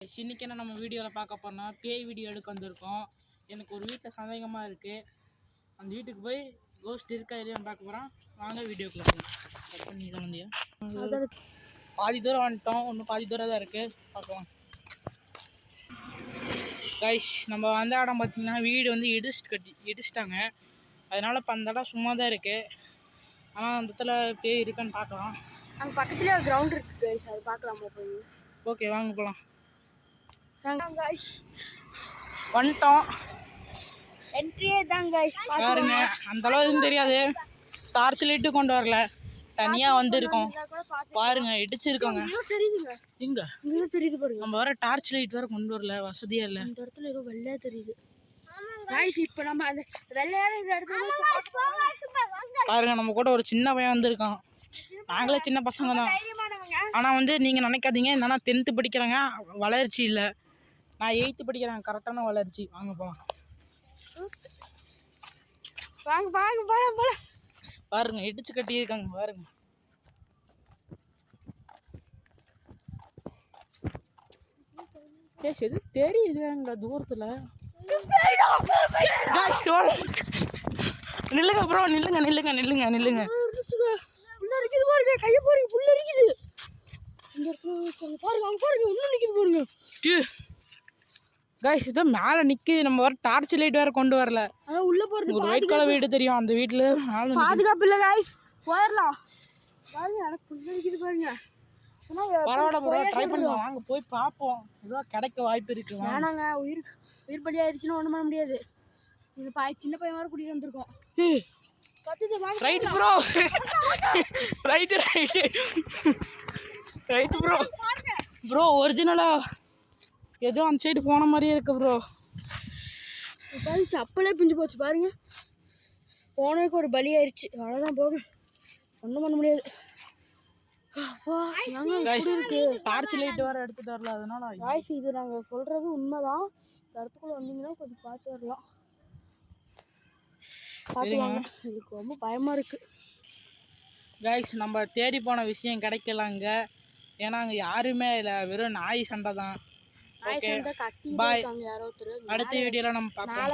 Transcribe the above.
இன்னைக்கு என்ன நம்ம வீடியோவில் பார்க்க போனால் பேய் வீடியோ எடுக்க வந்திருக்கோம். எனக்கு ஒரு வீட்டில் சந்தேகமாக இருக்குது. அந்த வீட்டுக்கு போய் கோஸ்ட் இருக்கா இல்லையான்னு பார்க்க போகிறோம். வாங்க வீடியோக்குள்ள போகலாம். பாதி தூரம் வந்துட்டோம், இன்னும் பாதி தூரம் தான் இருக்குது, பார்க்கலாம். கைஸ், நம்ம வந்த இடம் பார்த்திங்கன்னா வீடு வந்து இடிச்சிட்டாங்க. அதனால் இப்போ அந்த இடம் சும்மா தான் இருக்குது. ஆனால் அந்த இடத்துல பேய் இருக்கான்னு பார்க்கலாம். அங்கே பக்கத்துலேயே கிரவுண்ட் இருக்குது கைஸ், அது பார்க்கலாமா போய்? ஓகே, வாங்க போகலாம். வந்துட்டோம், என்ட்ரியே தான் கைஸ். பாருங்க, அந்த அளவுக்கு தெரியாது, டார்ச் லைட்டு கொண்டு வரல, தனியாக வந்துருக்கோம். பாருங்க, இடிச்சிருக்கோங்க. இங்க தெரியுது பாருங்க. நம்ம வர டார்ச் லைட் வேற கொண்டு வரல, வசதியா இல்லை. இந்த இடத்துல ஏதோ வெள்ளையா தெரியுது கைஸ். இப்போ நம்ம அந்த வெள்ளையான இடத்துல பாருங்க, நம்ம கூட ஒரு சின்ன பையன் வந்திருக்கான். நாங்களே சின்ன பசங்க தான். ஆனால் வந்து நீங்கள் நினைக்காதீங்க, என்னன்னா 10th படிக்கிறாங்க, வளர்ச்சி இல்லை. நான் 8th படிக்கிறேன், கரெக்டான வளர்ச்சி. வாங்க போகலாம். வாங்க வாங்க போலாம் போலாம். பாருங்க, இடிச்சு கட்டியிருக்காங்க பாருங்க. எது தெரியுது அங்க தூரத்துல. நில்லுங்க ப்ரோ, நில்லுங்க நில்லுங்க நில்லுங்க நில்லுங்க. உள்ள இருக்குது பாருங்க, கையை பாருங்க, உள்ள இருக்குது. இந்த இடத்துல பாருங்க, அங்க பாருங்க, உள்ள நிக்குது பாருங்க. கைஸ், இதோ மேலே நிற்கிது. நம்ம வர டார்ச் லைட் வேறு கொண்டு வரல. ஆனால் உள்ளே போகிறது ஒரு ஒயிட் கலர் வீடு தெரியும், அந்த வீட்டில் பாதுகாப்பு இல்லை கைஸ். போயிடலாம் பாருங்க, எனக்கு புள்ள நிற்கிது பாருங்க. பரவாயில்ல ப்ரோ, ட்ரை பண்ணுவோம். வாங்க போய் பார்ப்போம், ஏதோ கிடைக்க வாய்ப்பு இருக்கு. வேணாங்க, உயிர் பலி ஆயிடுச்சுன்னா ஒன்றும் பண்ண முடியாது. இந்த சின்ன பையன் வேறு கூட்டிகிட்டு வந்திருக்கோம். Right bro, right right right bro. Bro ஒரிஜினலா ஏதோ அந்த சைடு போன மாதிரியே இருக்கு ப்ரோ. பாருங்க, சப்பலே பிஞ்சு போச்சு பாருங்க. போனதுக்கு ஒரு பலி ஆயிடுச்சு, அவ்வளோதான். போகும், ஒன்றும் பண்ண முடியாது. டார்ச் லைட் வேற எடுத்துட்டு வரல, அதனால காய்ஸ் இது நாங்கள் சொல்றது உண்மைதான். இடத்துக்குள்ள வந்தீங்கன்னா கொஞ்சம் பார்த்து வரலாம். பார்த்துவாங்க, எனக்கு ரொம்ப பயமா இருக்கு. காய்ஸ், நம்ம தேடி போன விஷயம் கிடைக்கல அங்க. ஏன்னா அங்க யாருமே இல்லை, வெறும் நாய் சண்டை தான். நாய் சண்டை கட்டி யாரோ ஒருத்தர். அடுத்த வீடியோல நம்ம பார்க்கலாம்.